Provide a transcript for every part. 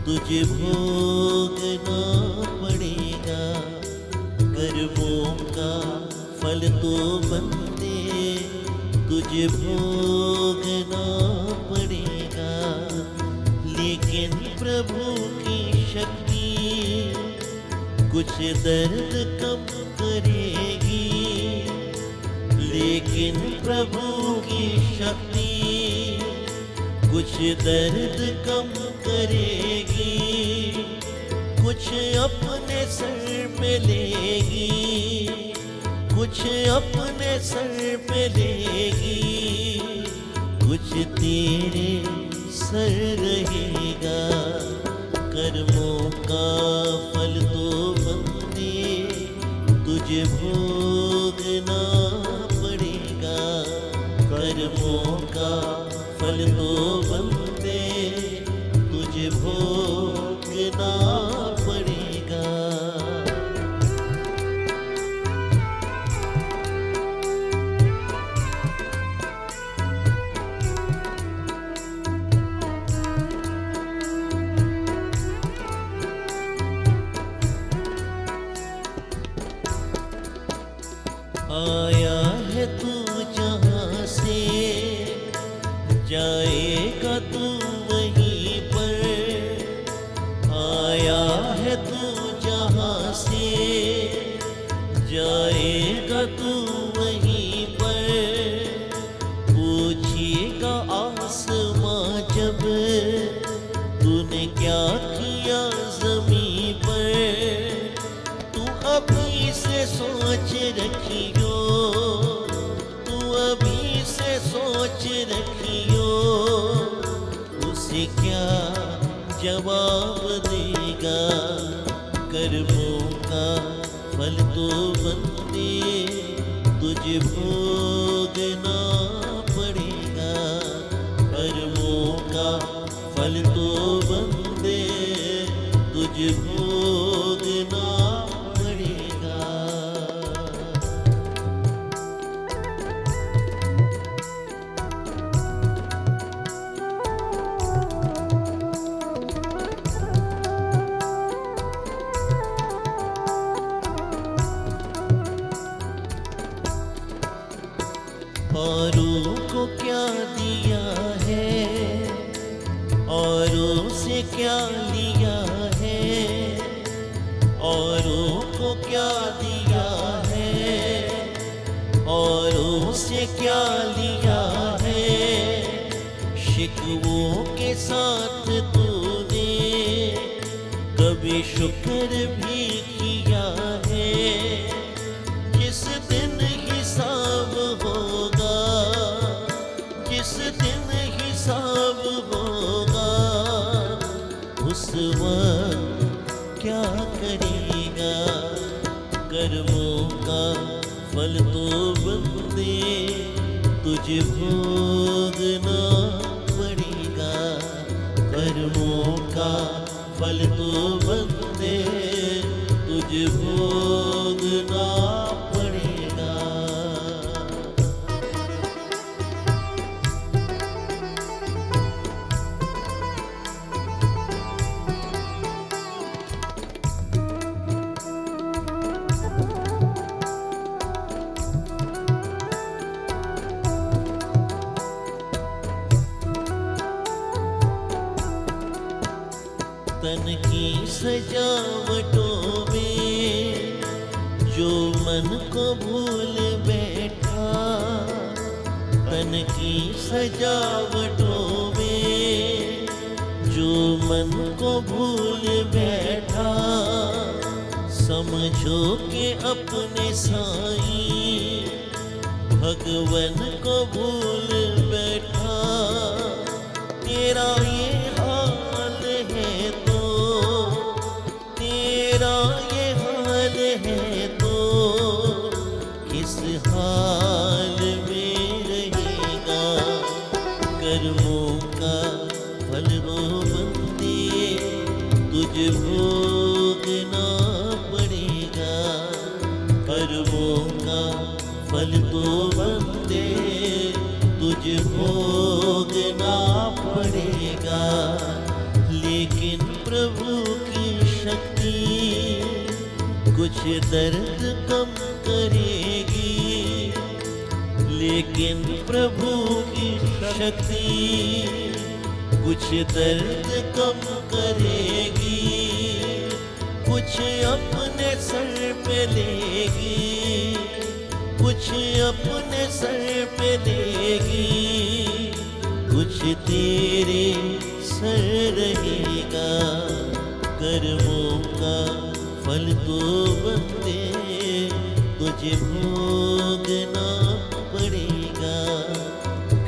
तुझे भोगना पड़ेगा। कर्मों का फल तो बंदे तुझे भोगना पड़ेगा। लेकिन प्रभु की शक्ति कुछ दर्द कम करेगी। लेकिन प्रभु की शक्ति कुछ दर्द कम करेगी। कुछ अपने सर पे लेगी, कुछ अपने सर पे लेगी। कुछ तेरे सर रहेगा। कर्मों का फल तो बंदे तुझे भोगना पड़ेगा। कर्मों का फल तो बंदे तुझे भोगना पड़ेगा। आया है तू जहाँ से, जाएगा तू वहीं पर। आया है तू जहाँ से, जाएगा तू वहीं पर। पूछेगा आसमां जब तूने क्या किया ज़मीं पर। तू अभी से सोच रखियो, तू अभी से सोच रखियो। उसे क्या जवाब देगा। कर्मों का फल तो बंदे तुझे भोगना पड़ेगा। कर्मों का फल तो बंदे तुझे भोगना पड़ेगा। औरों को क्या दिया है, औरों से क्या लिया है। औरों को क्या दिया है, औरों से क्या लिया है। शिकवों के साथ तूने कभी शुक्र भी किया है। जिस दिन हिसाब होगा, जिस दिन हिसाब होगा, उस वक्त क्या करेगा। कर्मों का फल तो बंदे तुझे भोगना पड़ेगा। कर्मों का फल तो बंदे तुझे भोगना पड़ेगा। तन की सजावटों में जो मन को भूल बैठा। तन की सजावटों में जो मन को भूल बैठा। समझो कि अपने साईं भगवन को भूल बैठा। तेरा ये हाल है तो, तेरा ये हाल है तो, किस हाल में रहेगा। कर्मों का फल वो बंदे तुझे भोगना पड़ेगा। कर्मों का फल तो बंदे तुझे भोगना पड़ेगा। लेकिन कुछ दर्द कम करेगी, लेकिन प्रभु की शक्ति कुछ दर्द कम करेगी, कुछ अपने सर पे लेगी, कुछ अपने सर पे लेगी, कुछ तेरे सर रहेगा। कर्मों का फल तो बंदे तुझे भोगना पड़ेगा,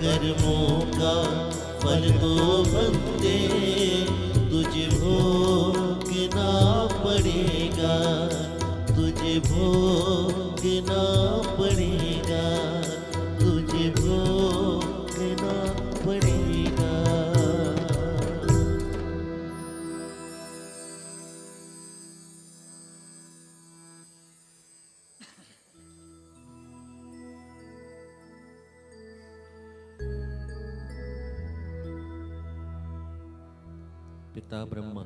कर्मों का फल तो बंदे तुझे भोगना पड़ेगा, तुझे भोगना पड़ेगा, तुझे भोगना पड़ेगा। पिता ब्रह्मा,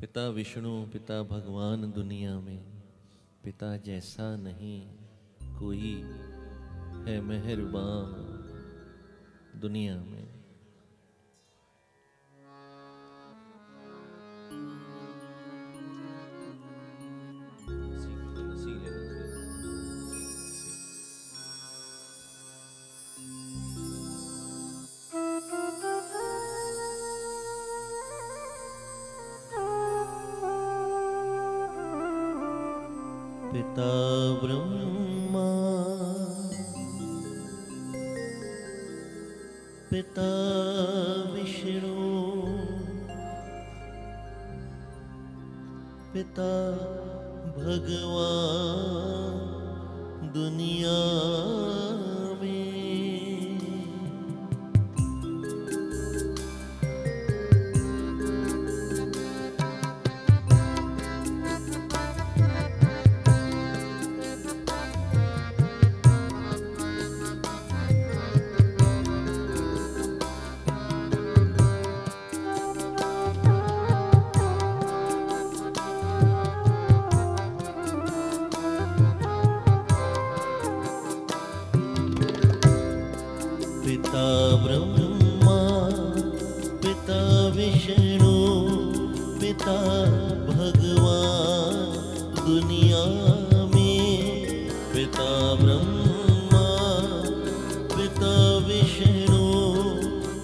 पिता विष्णु, पिता भगवान दुनिया में, पिता जैसा नहीं कोई है मेहरबान दुनिया में। पिता ब्रह्मा, पिता विष्णु, पिता भगवान दुनिया में। पिता ब्रह्मा, पिता विष्णु, पिता भगवान दुनिया में। पिता ब्रह्मा, पिता विष्णु,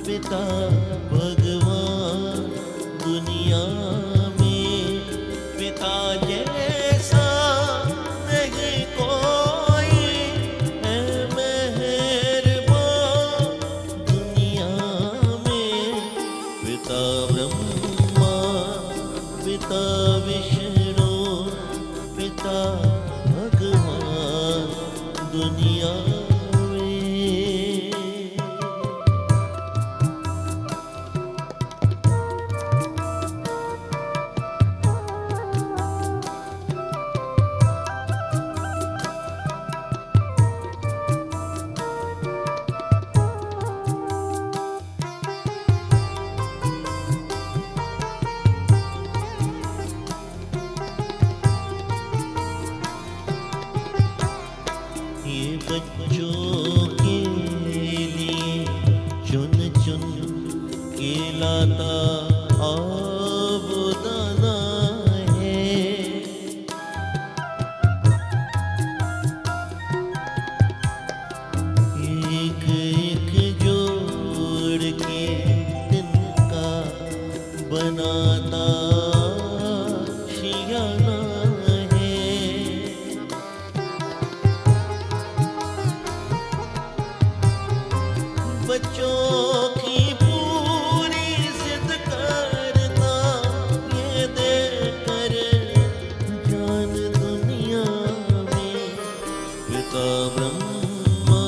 पिता भगवान दुनिया में। पिता जैसा नहीं कोई है मेहरबान दुनिया में। पिता ब्रह्मा, पिता विष्णु, पिता भगवान दुनिया में। ये बच्चों के लिए चुन चुन के लाता आबुदाना है। एक एक जोड़ के तिनका बनाता शियाना है। बच्चों की पूरी जिद करता ये देकर जान दुनिया में। पिता ब्रह्मा,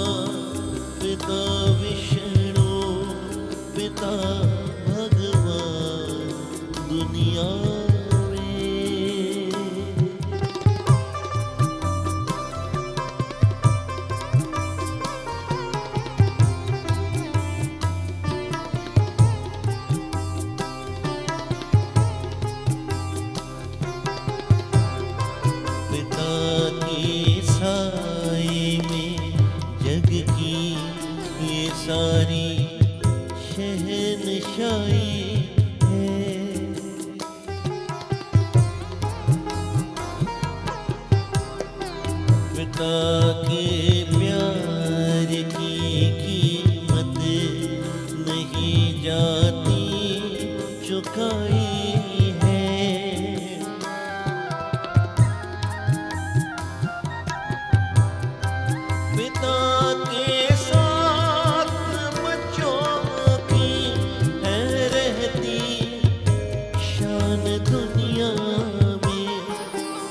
पिता विष्णु, पिता भगवान दुनिया में। शहनशाही है। पिता के प्यार की कीमत नहीं जाती चुकाई है। पिता के साथ बच्चों की है रहती शान दुनिया में।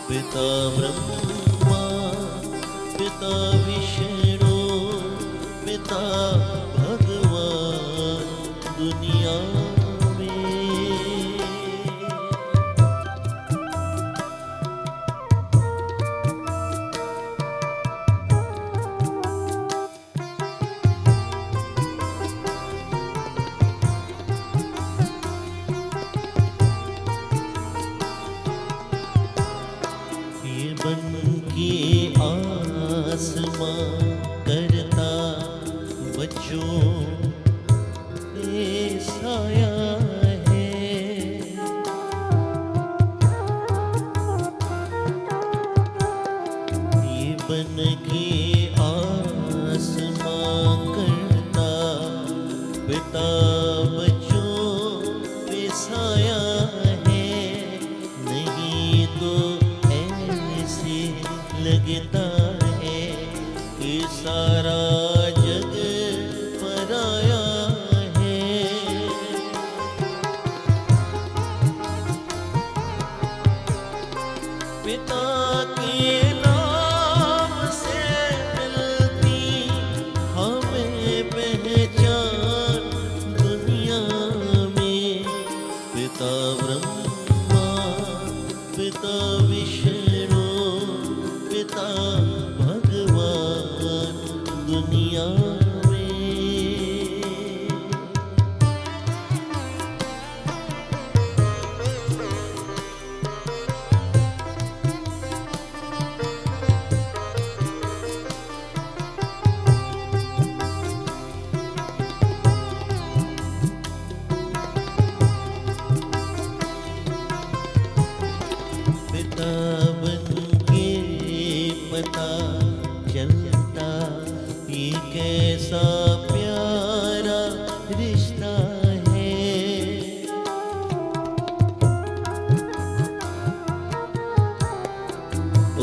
पिता ब्रह्मा, पिता विष्णु, पिता भगवान दुनिया में। ये बन के आसमां करता बच्चों पे साया है। ये बन के आसमां करता पिता बच्चों पे साया है। नहीं तो ऐसे लगता है कि सारा जग पराया है। पिता के नाम से मिलती हमें पहचान दुनिया में। पिता ब्रह्मा, पिता विष्णु, पिता भगवान दुनिया में। पिता बन के पता चलता ये कैसा प्यारा रिश्ता है।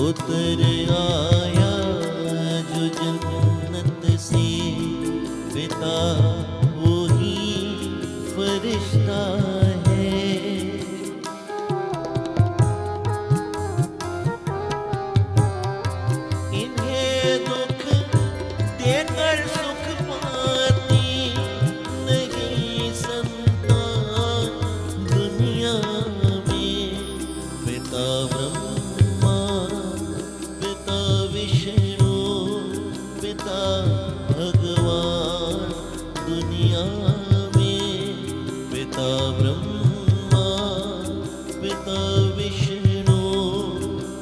उतर आया जो जन्नत से पिता वही फरिश्ता है। इन्हें दुख देकर सुख पाती नहीं संतान दुनिया में। पिता ब्रह्मा, पिता विष्णु, पिता भगवान दुनिया में। पिता ब्रह्मा, पिता विष्णु,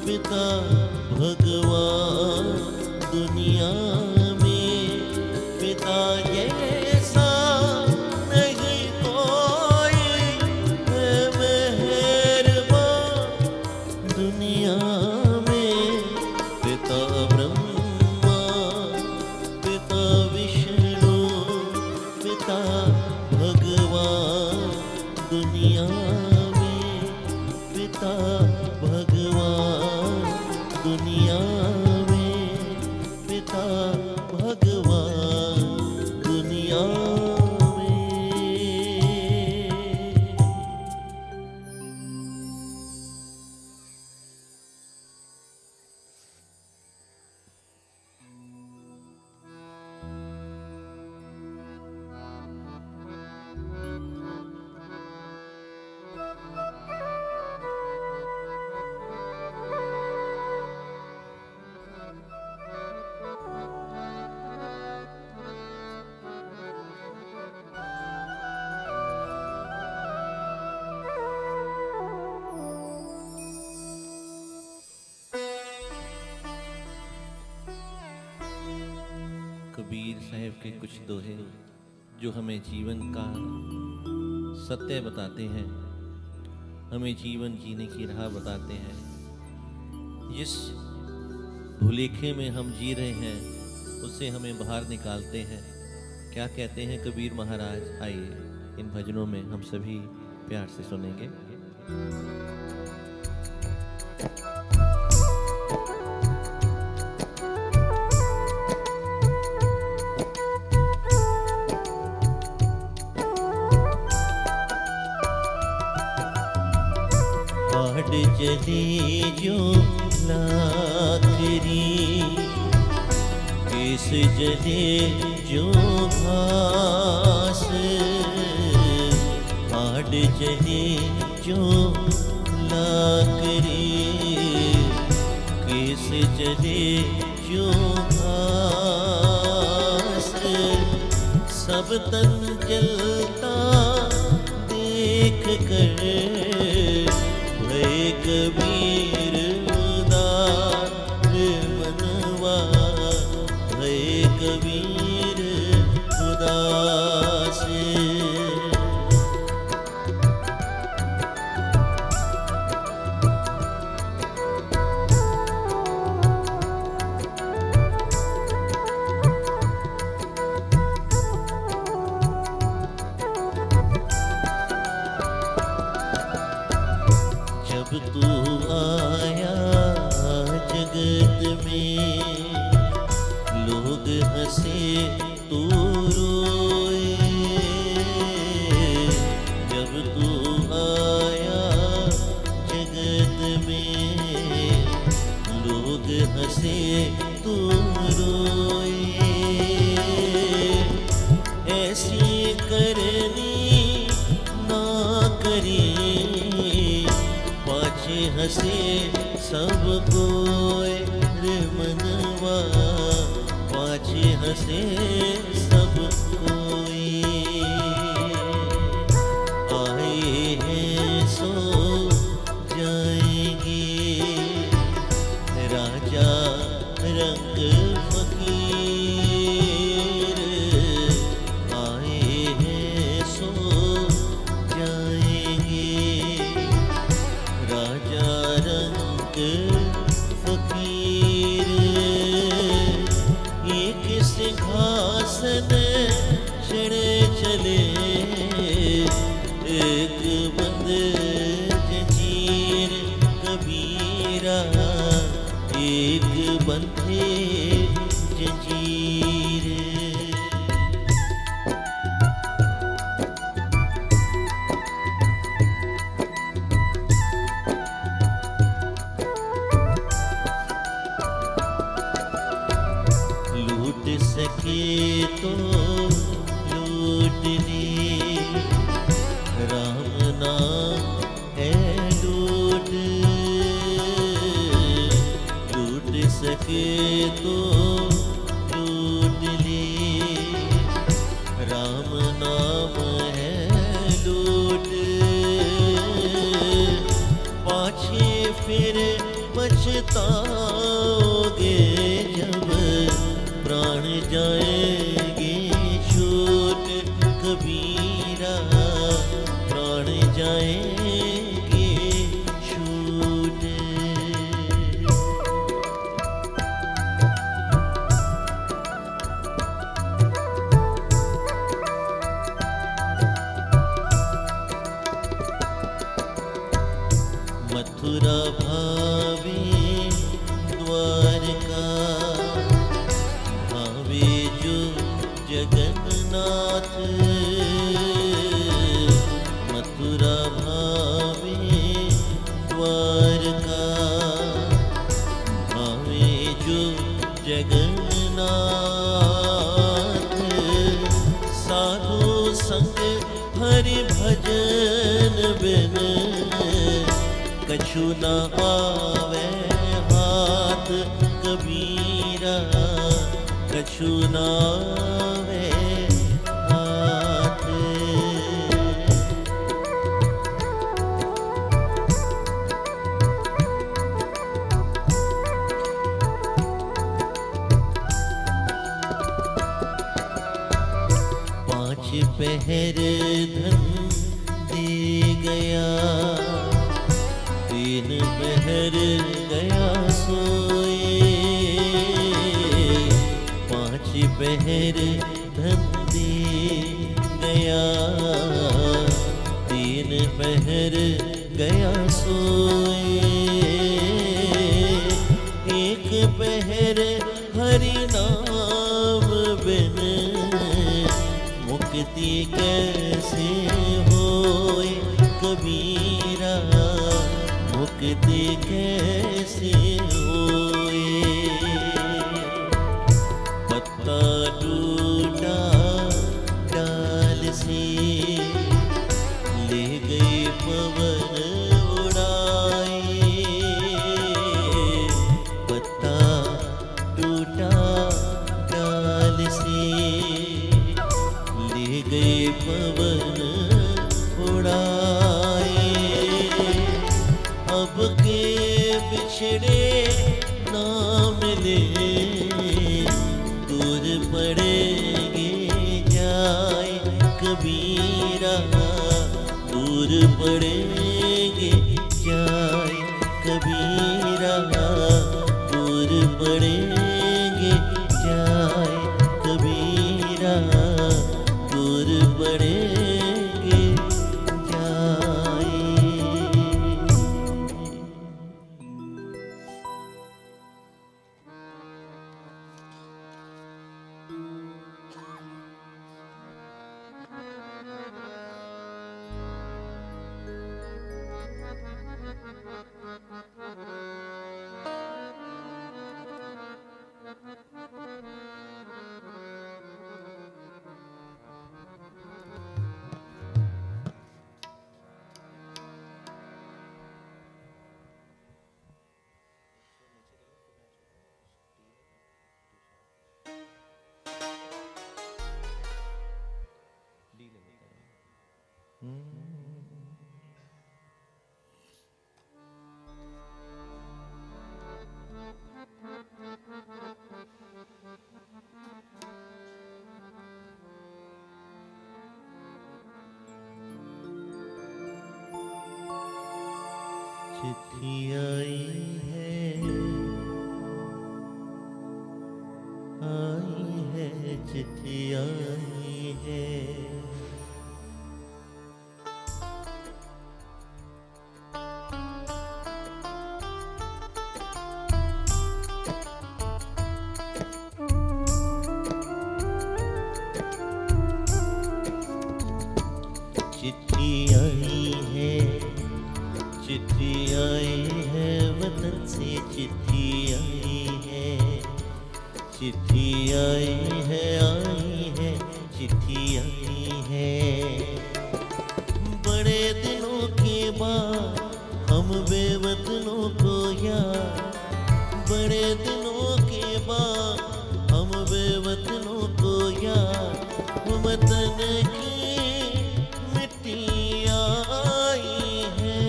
पिता भगवान दुनिया में। पिता जैसा नहीं कोई है मेहरबान दुनिया में। पिता ब्रह्मा, पिता विष्णु, पिता भगवान दुनिया में। पिता भगवान दुनिया में। पिता भगवान दुनिया में। कबीर साहब के कुछ दोहे जो हमें जीवन का सत्य बताते हैं, हमें जीवन जीने की राह बताते हैं। जिस भुलेखे में हम जी रहे हैं उससे हमें बाहर निकालते हैं। क्या कहते हैं कबीर महाराज? आइए इन भजनों में हम सभी प्यार से सुनेंगे। हाड जले जो लाखरी, केस जले जो घास, हाड जले जो लाखरी, केस जले जो घास, सब तन जलता देख कर कबीर उदार मनवा, भय कबीर उदास। जब तू आया जगत में, लोग हंसे तू रोए। जब तू आया जगत में, लोग हंसे तू रोए। ऐसी करनी ना करी, पाछे हंसे सब कोई रे मनवा, पाछे हंसे सब कोई। आए हैं सो जाएंगे, राजा रंग फकीर। आए हैं सो जाएंगे, राजा रंग फकीर। एक सिंहासन चढ़े चले, एक बंद जंजीर कबीरा, एक बंधे जंजीर। लूट सके तो लूट ले, राम नाम है लूट। लूट सके तो लूट ले, राम नाम है लूट। पाछे फिर पछताओगे जब प्राण जाएंगे छूट कबीरा, प्राण जाएंगे छूट। मथुरा भावे द्वारका, भावे जो जगन्नाथ। मथुरा भावे द्वारका, भावे जो जगन्नाथ। साधु संग हरि भजन बिन, कछु न आवे हाथ कबीरा, कछु न आवे हाथ। पाँच पहर गया सोए, 5 पहर धन दे गया, 3 पहर गया सोए, 1 पहर हरि नाम बिन मुक्ति कैसे होए कबीरा, मुक्ति कैसे होए। पत्ता टूटा डाल से, ले गए पवन उड़ाए, पत्ता टूटा डाल से, ले गए पवन उड़ाए। अब के बिछड़े ना मिले, दूर पड़ेंगे जाए कबीरा, दूर पड़ेंगे जाए कबीरा, दूर पड़ेंगे जाए कबीरा, दूर पड़ेंगे जाए। चिट्ठी आई है चिट्ठी आई है, चिट्ठी आई है, चिट्ठी आई है वतन से, चिट्ठी आई है, चिट्ठी आई है चिट्ठी आई है। बड़े दिनों के बाद हम बेवतनों को याद, बड़े दिनों के बाद हम बेवतनों को याद, वतन की मिट्टी आई है,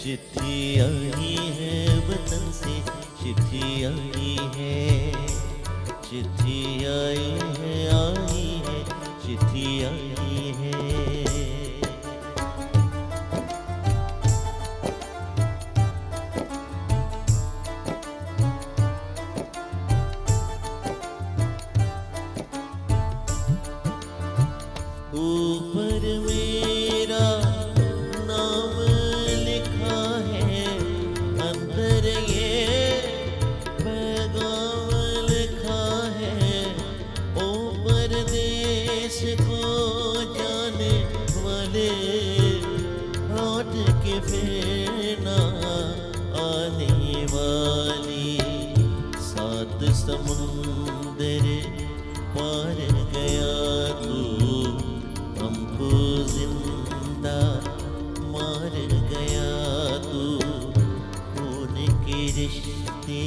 चिट्ठी आई है वतन से, चिट्ठी आई है, चिट्ठी आई है चिट्ठी आई है। ऊपर मेरा नाम लिखा है, अंदर ये पैगाम लिखा है, ऊपर देश को जाने वाले लौट के फिर ना आने वाली, 7 समुंदर पार गया तू, हमको जिंदा मार गया तू, खून के रिश्ते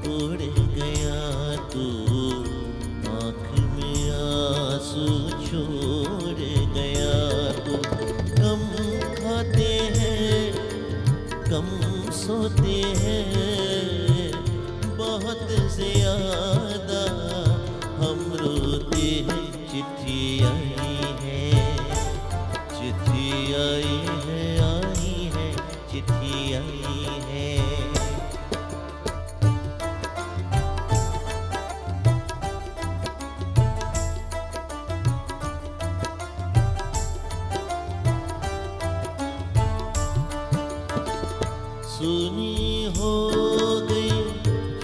तोड़ गया तू, आँख में आंसू छोड़ गया तू। कम खाते हैं कम सोते हैं, बहुत ज्यादा हम रोते हैं, चिट्ठी आई है चिट्ठी सुनी हो गई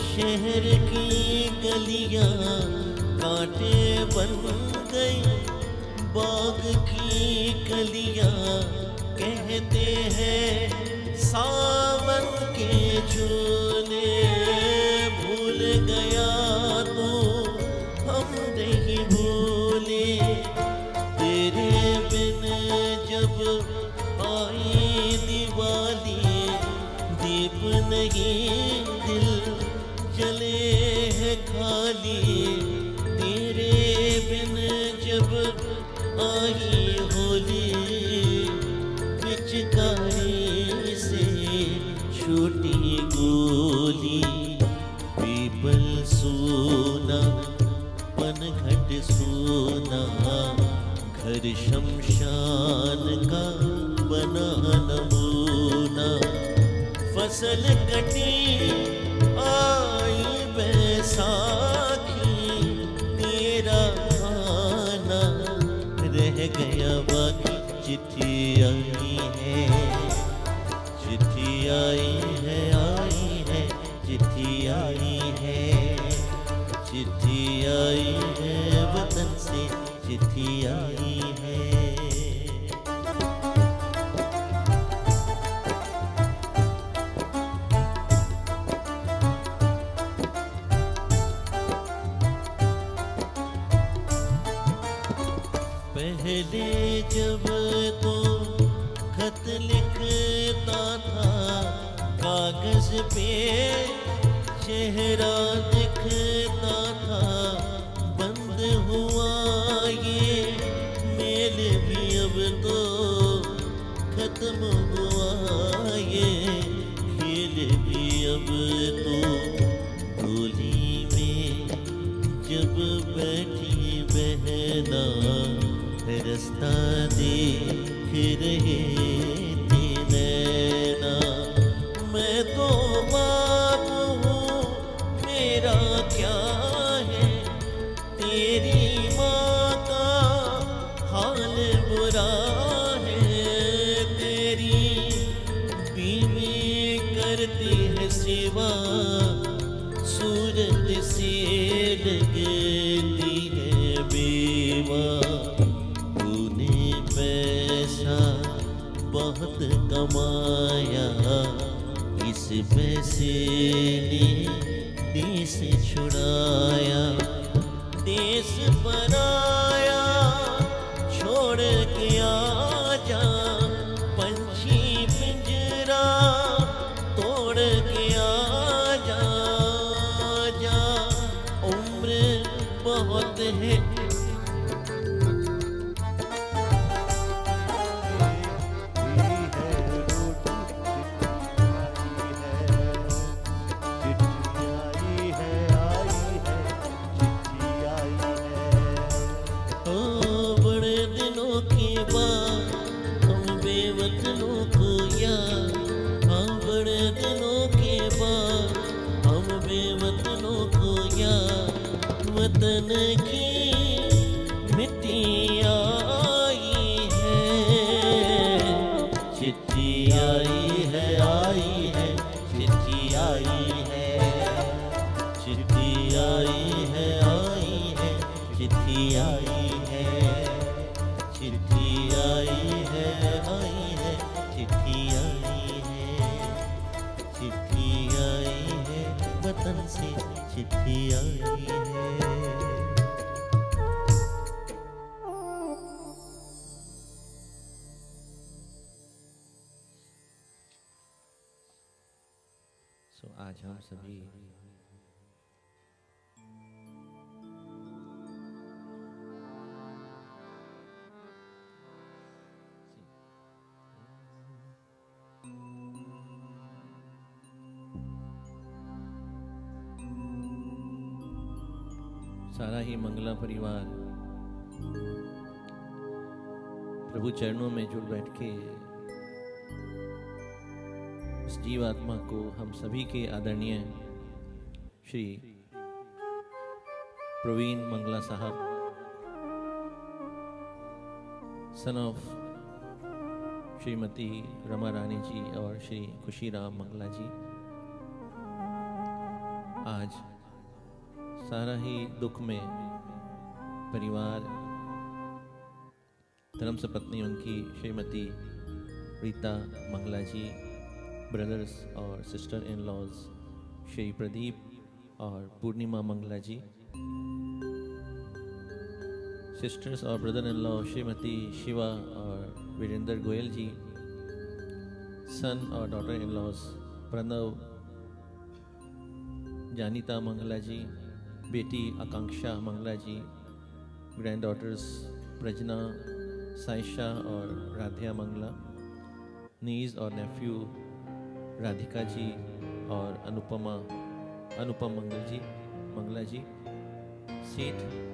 शहर की गलियां, कांटे बन गई बाग की कलियां। कहते हैं सावन के झूले, भूल गया तो हम नहीं भूले। तेरे बिन जब आई दिवाली, दीप नहीं दिल जले है खाली। तेरे बिन जब आई होली, पिचकारी से छोटी गोली। पीपल सोना पनघट सोना, घर शमशान का बना नमूना। फसल कटी आई बैसाखी, तेरा आना रह गया बाकी। चिट्ठी आई है, चिट्ठी आई है, चिट्ठी आई है, चिट्ठी आई है वतन से, चिट्ठी आई है। पहले जब तो खत लिखता था, कागज पे चेहरा दिखता था। बंद हुआ ये मेल भी अब तो, खत्म हुआ ये खेल भी अब तो। डोली में जब बैठी बहना, रास्ता देख रहे थे नैना। मैं तो बाप हूँ, मेरा क्या है, तेरी माँ का हाल बुरा है। तेरी बीवी करती है सेवा, सूरत से लगती है बेवा। पैसा बहुत कमाया, इस पैसे ने देश छुड़ाया। देश पराया छोड़ के आजा, पंछी पिंजरा तोड़ के आजा। जा उम्र बहुत है, वतन की मिट्टी आई है। चिट्ठी आई है, चिट्ठी आई है, चिट्ठी आई है, चिट्ठी आई है, चिट्ठी आई है, चिट्ठी आई है, चिट्ठी आई है वतन से, चिट्ठी आई है। आज हम सभी सारा ही मंगला परिवार प्रभु चरणों में जुड़ बैठ के इस जीवात्मा को हम सभी के आदरणीय श्री प्रवीण मंगला साहब सन ऑफ श्रीमती रमा रानी जी और श्री खुशीराम मंगला जी। आज सारा ही दुख में परिवार, धर्म सपत्नी उनकी श्रीमती रीता मंगला जी, ब्रदर्स और sister in laws Shri Pradeep और पूर्णिमा मंगला जी, सिस्टर्स और brother in law Shrimati Shiva और वीरेंद्र गोयल जी, सन और daughter in laws Pranav Janita Mangala ji, बेटी आकांक्षा मंगला जी, ग्रैंड डॉटर्स प्रजना, साइशा और राध्या मंगला, नीज और नेफ्यू राधिका जी और अनुपम मंगला जी, सेठ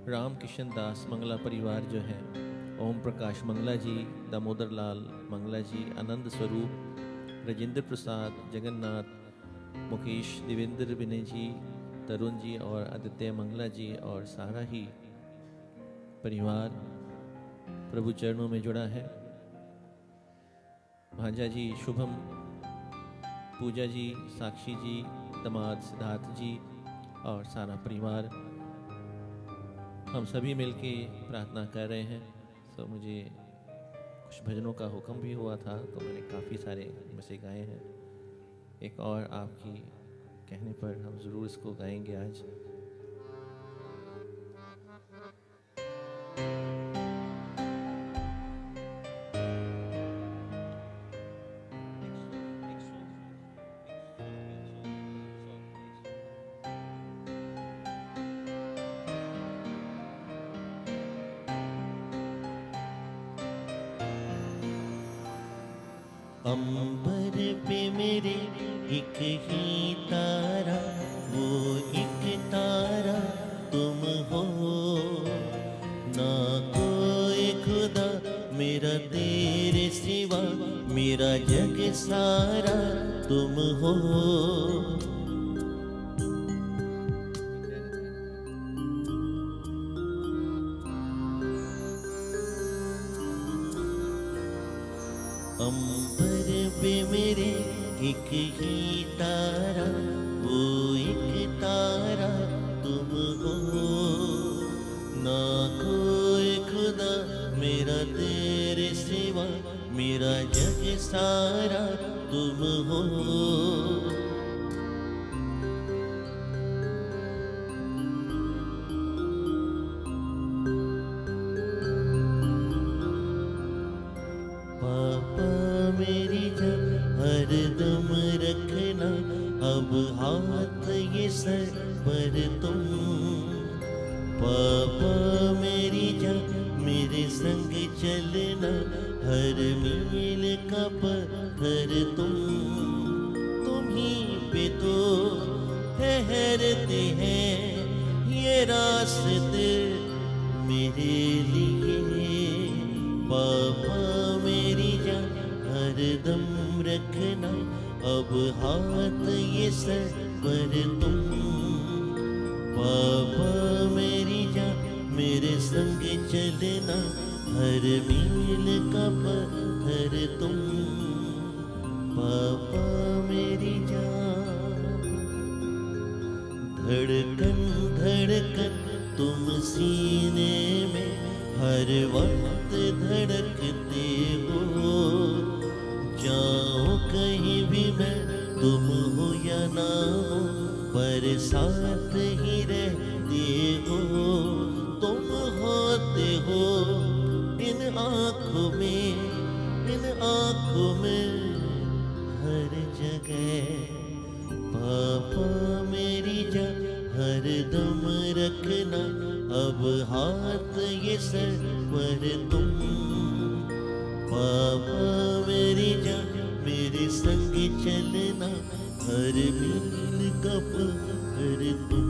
राम किशन दास मंगला परिवार जो है, ओम प्रकाश मंगला जी, दामोदर लाल मंगला जी, आनंद स्वरूप, राजेंद्र प्रसाद, जगन्नाथ, मुकेश, देवेंद्र विनय जी, तरुण जी और आदित्य मंगला जी और सारा ही परिवार प्रभु चरणों में जुड़ा है। भांजा जी शुभम, पूजा जी, साक्षी जी, दामाद सिद्धार्थ जी और सारा परिवार, हम सभी मिलके प्रार्थना कर रहे हैं। तो मुझे कुछ भजनों का हुक्म भी हुआ था, तो मैंने काफ़ी सारे में से गाए हैं। एक और आपकी कहने पर हम ज़रूर इसको गाएंगे आज। अंबर पे मेरे एक ही तारा, वो एक तारा तुम हो, ना कोई खुदा मेरा तेरे सिवा, मेरा जग सारा तुम हो। अंबर पे मेरे एक ही तारा, वो एक तारा तुम हो, ना कोई खुदा मेरा तेरे सिवा, मेरा जग सारा तुम हो। मेरी जब हरदम रखना अब हाथ ये सर पर तुम, पापा मेरी जब मेरे संग चलना हर मील का पत्थर तुम ही पे तो ठहरते हैं ये रास्ते मेरे लिए। पापा मेरी जान हरदम रखना अब हाथ ये सर पर तुम, पापा मेरी जान मेरे संग चलना हर मील का पत्थर तुम, पापा मेरी जान। धड़कन धड़कन तुम सीने में हर वक्त धड़कते हो, जाओ कहीं भी मैं तुम हो या ना हो, पर साथ ही रहते हो। तुम होते हो इन आँखों में हर जगह। पापा मेरी जान हरदम रखना अब हाथ ये सर पर तुम, पापा मेरी जान मेरे संग चलना हर मील का पत्थर तुम।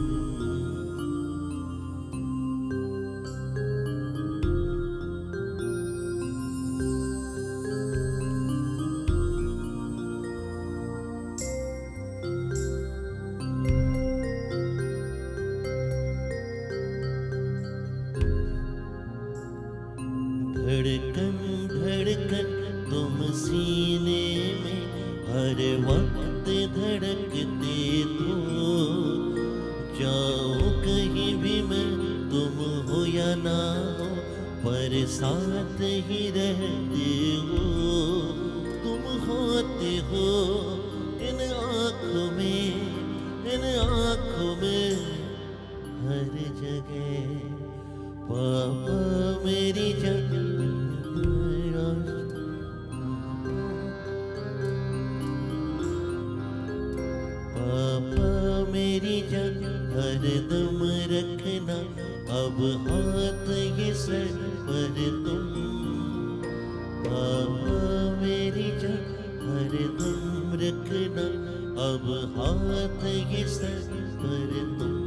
धड़कन धड़कन तुम सीने में हर वक्त धड़कते हो। जाओ कहीं भी मैं, तुम हो या ना हो, पर साथ ही रहते हो। तुम होते हो इन आँखों में हर जगह। पापा मेरी जान, पापा मेरी जान हरदम रखना अब हाथ ये सर पर तुम। पापा मेरी जान हरदम रखना अब हाथ ये सर पर तुम।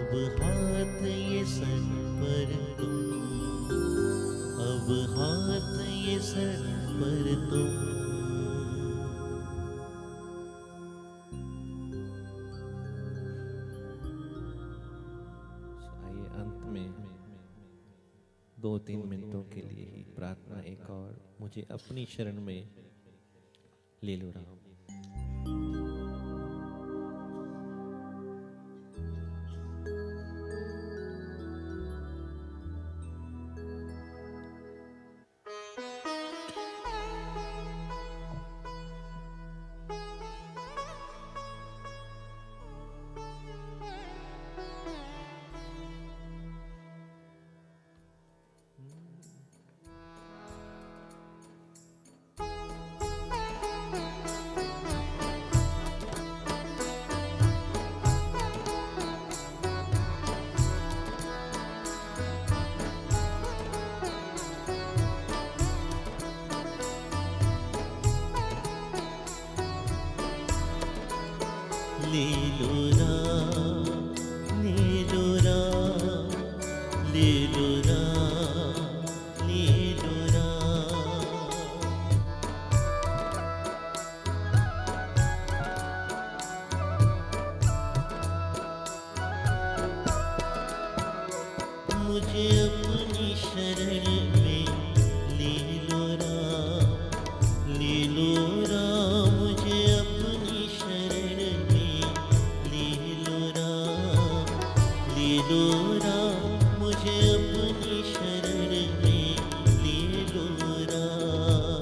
अब हाथ ये सर पर तुम। अब हाथ ये सर पर तुम। आइए अंत में 2-3 मिनटों के लिए ही प्रार्थना एक और मुझे अपनी शरण में ले लो राम। ले लो राम, ले लो राम, ले लो राम, ले लो राम। मुझे अपनी शरण में ले लो राम, ले लो राम। मुझे अपनी शरण में ले लो राम, ले लो राम। मुझे अपनी शरण में ले लो राम।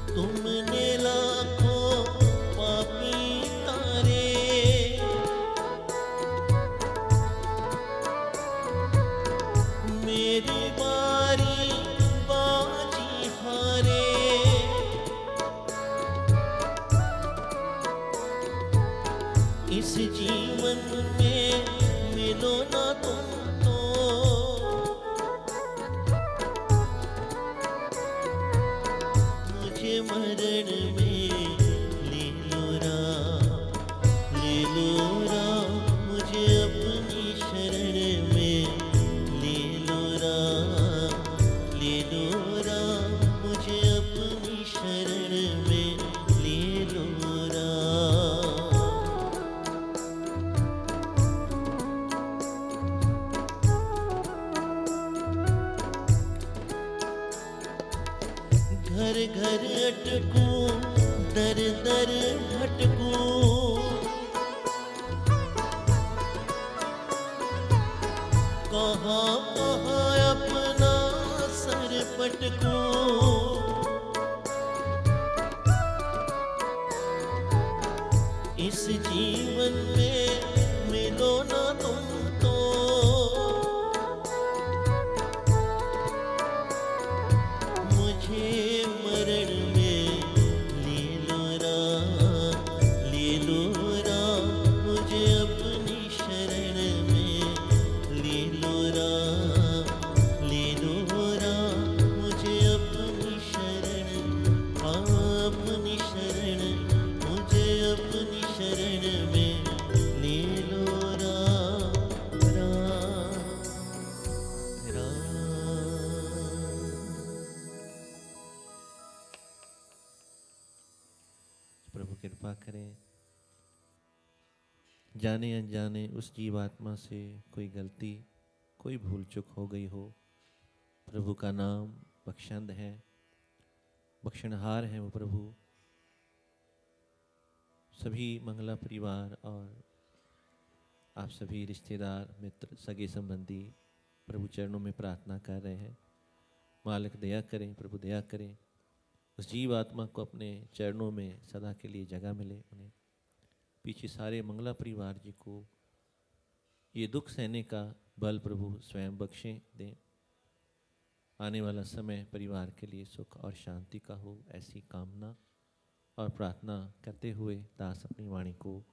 तुमने लाखों पापी तारे, मेरी बारी बाजी हारे। इस जीवन में मिलो ना तुम तो, मुझे मरण में ले लो राम, ले लो राम। मुझे अपनी शरण में ले लो राम, ले लो राम। मुझे अपनी शरण में ले लो राम। घर घर अटकूं, दर दर भटकूं, कहाँ कहाँ अपना सर पटकूं। इस जीवन में मिलो ना तुम तो, मुझे मरण में ले लो राम, ले लो राम। मुझे अपनी शरण में ले लो राम, ले लो राम। मुझे अपनी शरण, हाँ अपनी शरण, मुझे अपनी शरण में जाने अनजाने उस जीवात्मा से कोई गलती, कोई भूल चूक हो गई हो, प्रभु का नाम बख्शंद है, बख्शनहार है वो प्रभु। सभी मंगला परिवार और आप सभी रिश्तेदार, मित्र, सगे संबंधी प्रभु चरणों में प्रार्थना कर रहे हैं। मालिक दया करें, प्रभु दया करें, उस जीव आत्मा को अपने चरणों में सदा के लिए जगह मिले। उन्हें पीछे सारे मंगला परिवार जी को ये दुख सहने का बल प्रभु स्वयं बख्शें दें। आने वाला समय परिवार के लिए सुख और शांति का हो, ऐसी कामना और प्रार्थना करते हुए दास अपनी वाणी को